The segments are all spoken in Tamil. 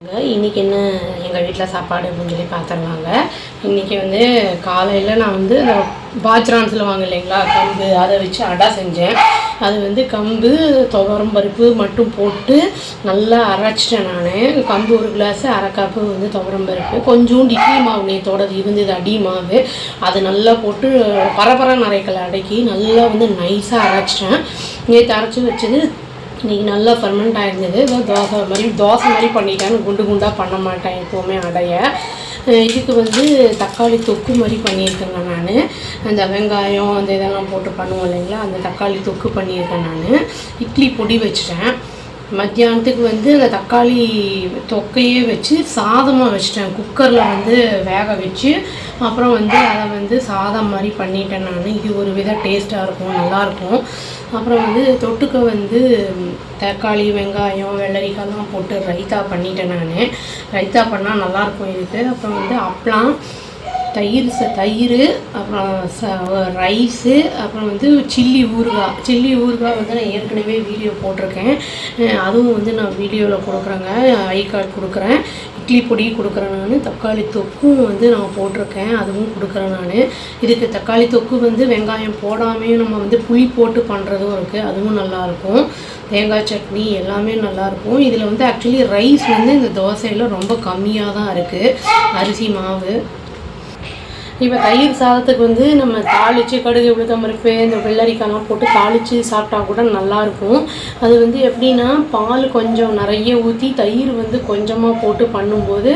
இன்றைக்கி என்ன எங்கள் வீட்டில் சாப்பாடு அப்படின்னு சொல்லி பார்த்துடலாங்க. இன்றைக்கி வந்து காலையில் நான் வந்து இந்த பாஜ்ரான்னு சொல்லுவாங்க இல்லைங்களா, கம்பு, அதை வச்சு அடை செஞ்சேன். அது வந்து கம்பு துவரம் பருப்பு மட்டும் போட்டு நல்லா அரைச்சிட்டேன். நான் கம்பு 1 கிளாஸு, அரை கப்பு வந்து துவரம் பருப்பு, கொஞ்சோண்டு இட்லி மாவு நேற்றோடது இருந்தது அடி மாவு, அது நல்லா போட்டு பரபரம் அரைக்கலை அடைக்கி நல்லா வந்து நைஸாக அரைச்சிட்டேன். நேற்று அரைச்சி வச்சது இன்றைக்கி நல்லா ஃபர்மெண்ட் ஆகிருந்தது. தோசை மாதிரி பண்ணிட்டேன். குண்டு குண்டாக பண்ண மாட்டேன் எப்போவுமே அடைய. இதுக்கு வந்து தக்காளி தொக்கு மாதிரி பண்ணியிருக்கேங்க. நான் அந்த வெங்காயம் அந்த இதெல்லாம் போட்டு பண்ணுவோம் இல்லைங்களா, அந்த தக்காளி தொக்கு பண்ணியிருக்கேன். நான் இட்லி பொடி வச்சுட்டேன். மத்தியானத்துக்கு வந்து அந்த தக்காளி தொக்கையே வச்சு சாதமாக வச்சுட்டேன். குக்கரில் வந்து வேக வச்சு அப்புறம் வந்து அதை வந்து சாதம் மாதிரி பண்ணிட்டேன். நான் இது ஒரு வித டேஸ்ட்டாக இருக்கும், நல்லாயிருக்கும். அப்புறம் வந்து தொட்டுக்க வந்து தக்காளி வெங்காயம் வெள்ளரிக்காய்லாம் போட்டு ரைத்தா பண்ணிட்டேன். நான் ரைத்தா பண்ணால் நல்லாயிருக்கும் இதுக்கு. அப்புறம் வந்து அப்பளம், தயிர், அப்புறம் ரைஸு, அப்புறம் வந்து சில்லி ஊறுகாய் வந்து நான் ஏற்கனவே வீடியோ போட்டிருக்கேன். அதுவும் வந்து நான் வீடியோவில் கொடுக்குறேங்க, ஐ கார்டு கொடுக்குறேன். இட்லி பொடி கொடுக்குறேன். நான் தக்காளி தொக்கும் வந்து நான் போட்டிருக்கேன், அதுவும் கொடுக்குறேன். நான் இதுக்கு தக்காளி தொக்கு வந்து வெங்காயம் போடாமையும் நம்ம வந்து புளி போட்டு பண்ணுறதும் இருக்குது, அதுவும் நல்லாயிருக்கும். தேங்காய் சட்னி எல்லாமே நல்லாயிருக்கும். இதில் வந்து ஆக்சுவலி ரைஸ் வந்து இந்த தோசையில் ரொம்ப கம்மியாக தான் இருக்குது, அரிசி மாவு. இப்போ தயிர் சாதத்துக்கு வந்து நம்ம தாளித்து கடுகு உளுத்தம்பருப்பு இந்த வெள்ளரிக்காய்லாம் போட்டு தாளித்து சாப்பிட்டா கூட நல்லாயிருக்கும். அது வந்து எப்படின்னா பால் கொஞ்சம் நிறைய ஊற்றி தயிர் வந்து கொஞ்சமாக போட்டு பண்ணும்போது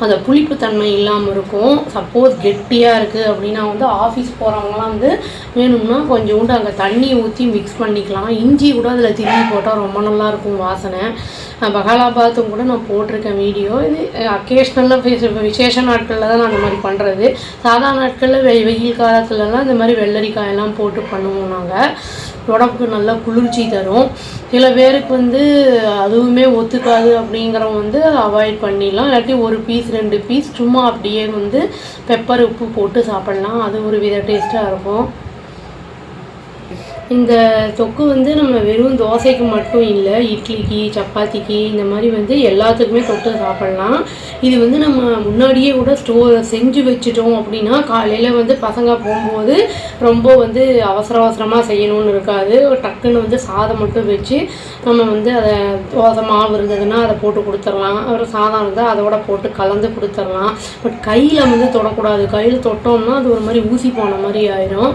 அந்த புளிப்புத்தன்மை இல்லாமல் இருக்கும். சப்போஸ் கெட்டியாக இருக்குது அப்படின்னா வந்து ஆஃபீஸ் போகிறவங்களாம் வந்து வேணும்னா கொஞ்சோண்டு அங்கே தண்ணி ஊற்றி மிக்ஸ் பண்ணிக்கலாம். இஞ்சி கூட அதில் திரும்பி போட்டால் ரொம்ப நல்லாயிருக்கும் வாசனை. பகாலாபாத்தும் கூட நான் போட்டிருக்கேன் வீடியோ. இது அக்கேஷ்னலாக விசேஷ நாட்களில் தான் நான் அந்த மாதிரி பண்ணுறது. சாதாரண நாட்களில் வெயில் காலத்துலலாம் இந்த மாதிரி வெள்ளரிக்காயெல்லாம் போட்டு பண்ணுவோம். நாங்கள் உடம்புக்கு நல்லா குளிர்ச்சி தரும். சில பேருக்கு வந்து அதுவுமே ஒத்துக்காது அப்படிங்கிறவங்க வந்து அவாய்ட் பண்ணிடலாம். இல்லாட்டி 1 பீஸ் 2 பீஸ் சும்மா அப்படியே வந்து பெப்பர் உப்பு போட்டு சாப்பிட்லாம், அது ஒரு வித டேஸ்ட்டாக இருக்கும். இந்த தொக்கு வந்து நம்ம வெறும் தோசைக்கு மட்டும் இல்லை, இட்லிக்கு சப்பாத்திக்கு இந்த மாதிரி வந்து எல்லாத்துக்குமே தொட்டு சாப்பிட்லாம். இது வந்து நம்ம முன்னாடியே கூட செஞ்சு வச்சுட்டோம் அப்படின்னா காலையில் வந்து பசங்க போகும்போது ரொம்ப வந்து அவசரமாக செய்யணும்னு இருக்காது. டக்குன்னு வந்து சாதம் மட்டும் வச்சு நம்ம வந்து அதை தோசை மாவு இருந்ததுன்னா அதை போட்டு கொடுத்துடலாம். அப்புறம் சாதம் இருந்தால் அதோட போட்டு கலந்து கொடுத்துடலாம். பட் கையில் வந்து தொடக்கூடாது. கையில் தொட்டோம்னா அது ஒரு மாதிரி ஊசி போன மாதிரி ஆயிடும்.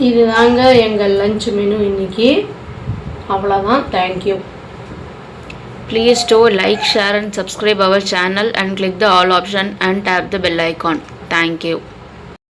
இது தாங்க எங்கள் லஞ்ச் மெனு இன்னைக்கு. அவ்வளோதான். Thank you. Please do like, share and subscribe our channel and click the all option and tap the bell icon. Thank you.